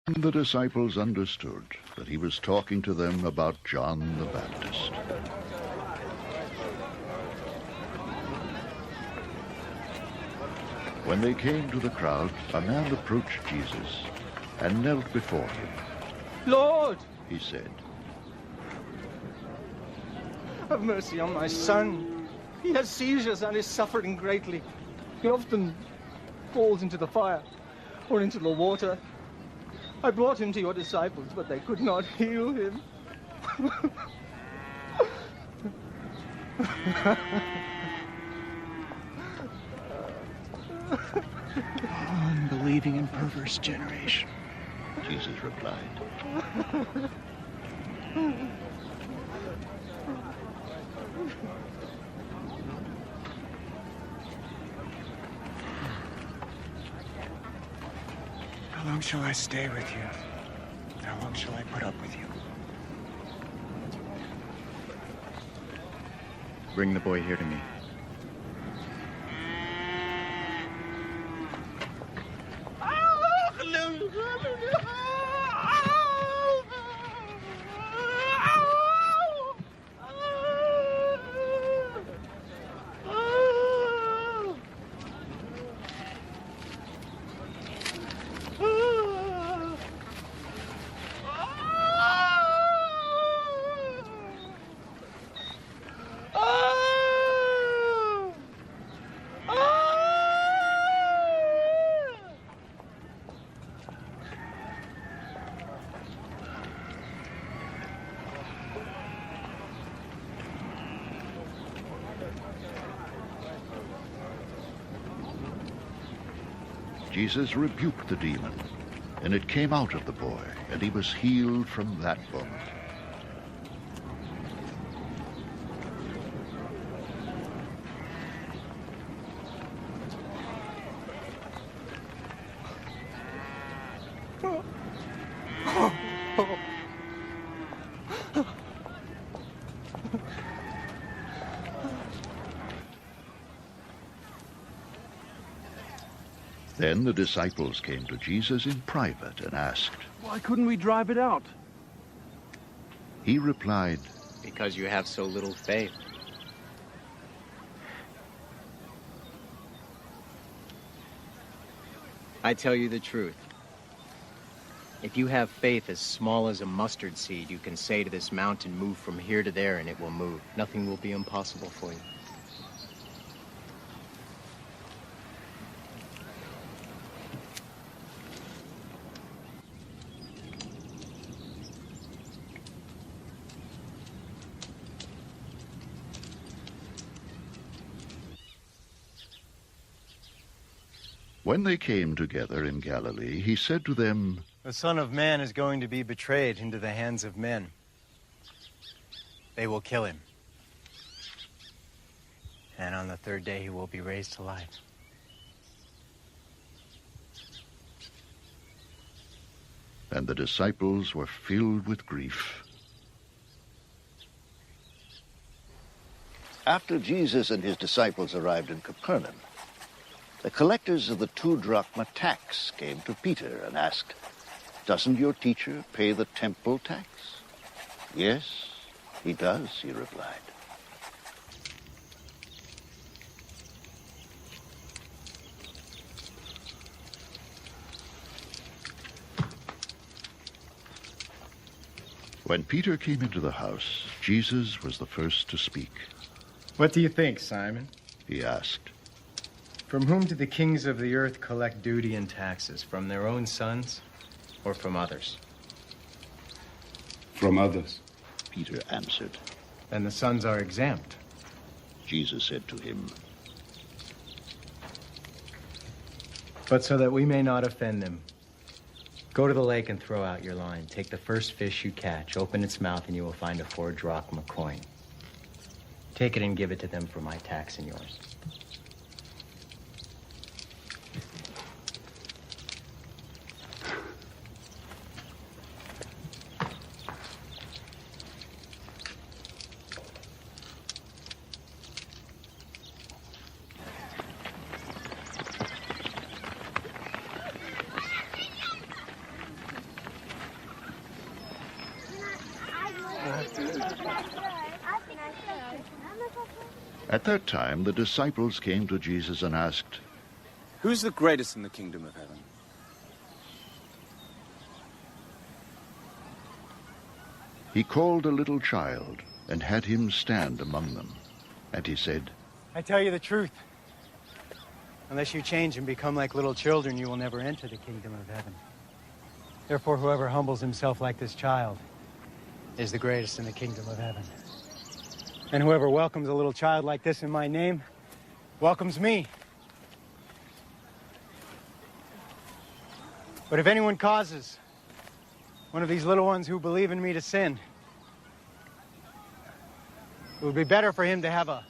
The disciples understood that he was talking to them about John the Baptist. When they came to the crowd, a man approached Jesus and knelt before him. "Lord," he said, "have mercy on my son. He has seizures and is suffering greatly. He often falls into the fire or into the water. I brought him to your disciples, but they could not heal him." Unbelieving and perverse generation, Jesus replied. How long shall I stay with you? How long shall I put up with you? Bring the boy here to me. Jesus rebuked the demon, and it came out of the boy, and he was healed from that moment. Then the disciples came to Jesus in private and asked, "Why couldn't we drive it out?" He replied, "Because you have so little faith." I tell you the truth. If you have faith as small as a mustard seed, you can say to this mountain, "Move from here to there," and it will move. Nothing will be impossible for you. When they came together in Galilee, he said to them, "The Son of Man is going to be betrayed into the hands of men. They will kill him. And on the third day he will be raised to life." And the disciples were filled with grief. After Jesus and his disciples arrived in Capernaum, the collectors of the 2-drachma tax came to Peter and asked, "Doesn't your teacher pay the temple tax?" "Yes, he does," he replied. When Peter came into the house, Jesus was the first to speak. "What do you think, Simon?" He asked, "From whom do the kings of the earth collect duty and taxes? From their own sons or from others?" "From others," Peter answered. "Then the sons are exempt." Jesus said to him, "But so that we may not offend them, go to the lake and throw out your line. Take the first fish you catch, open its mouth, and you will find a 4-drachma coin. Take it and give it to them for my tax and yours." At that time, the disciples came to Jesus and asked, Who's the greatest in the kingdom of heaven? He called a little child and had him stand among them. And he said, I tell you the truth. Unless you change and become like little children, you will never enter the kingdom of heaven. Therefore, whoever humbles himself like this child is the greatest in the kingdom of heaven. And whoever welcomes a little child like this in my name welcomes me. But if anyone causes one of these little ones who believe in me to sin, it would be better for him to have a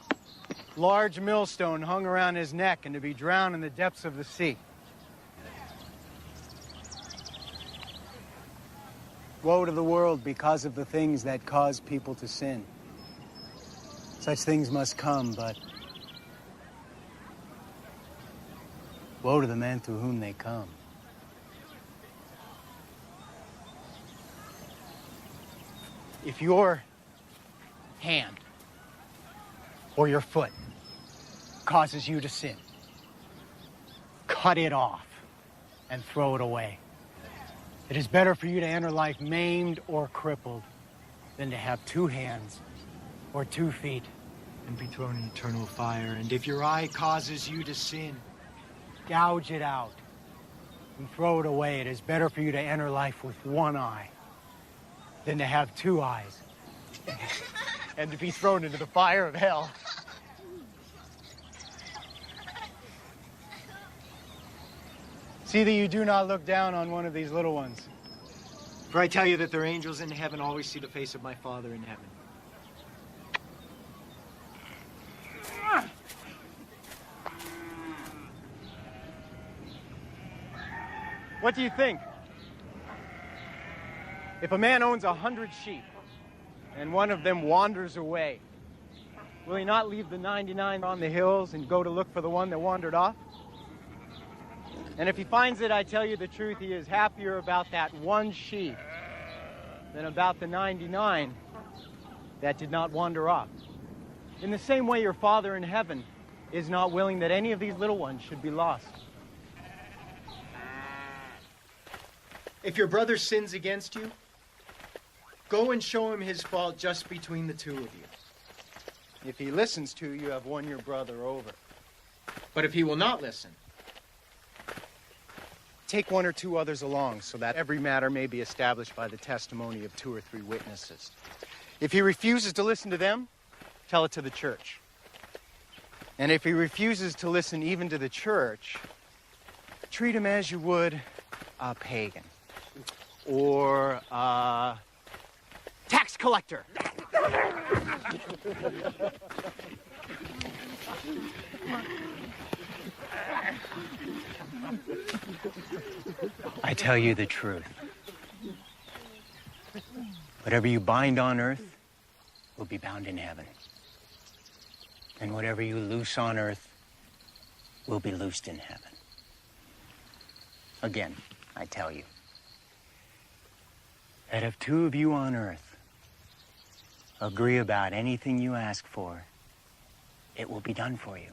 large millstone hung around his neck and to be drowned in the depths of the sea. Woe to the world because of the things that cause people to sin. Such things must come, but woe to the man through whom they come. If your hand or your foot causes you to sin, cut it off and throw it away. It is better for you to enter life maimed or crippled than to have 2 hands or 2 feet and be thrown in eternal fire. And if your eye causes you to sin, gouge it out and throw it away. It is better for you to enter life with 1 eye than to have 2 eyes and to be thrown into the fire of hell. See that you do not look down on one of these little ones. For I tell you that their angels in heaven always see the face of my Father in heaven. What do you think? If a man owns 100 sheep and one of them wanders away, will he not leave the 99 on the hills and go to look for the one that wandered off? And if he finds it, I tell you the truth, he is happier about that 1 sheep than about the 99 that did not wander off. In the same way, your Father in heaven is not willing that any of these little ones should be lost. If your brother sins against you, go and show him his fault just between the 2 of you. If he listens to you, you have won your brother over. But if he will not listen, take 1 or 2 others along, so that every matter may be established by the testimony of 2 or 3 witnesses. If he refuses to listen to them, tell it to the church. And if he refuses to listen even to the church, treat him as you would a pagan or a tax collector. I tell you the truth. Whatever you bind on earth will be bound in heaven. And whatever you loose on earth will be loosed in heaven. Again, I tell you that if 2 of you on earth agree about anything you ask for, it will be done for you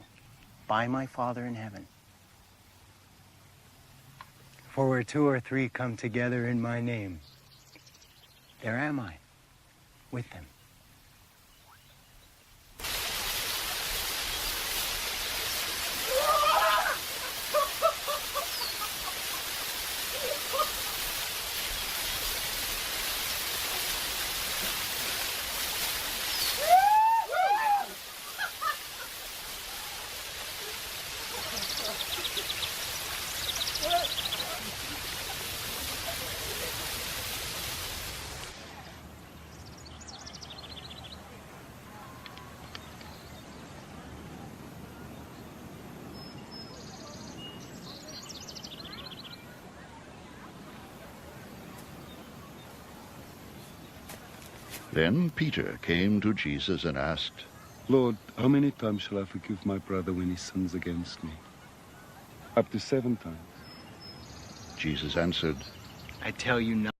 by my Father in heaven. For where 2 or 3 come together in my name, there am I with them. Then Peter came to Jesus and asked, Lord, how many times shall I forgive my brother when he sins against me? Up to 7 times. Jesus answered, I tell you not.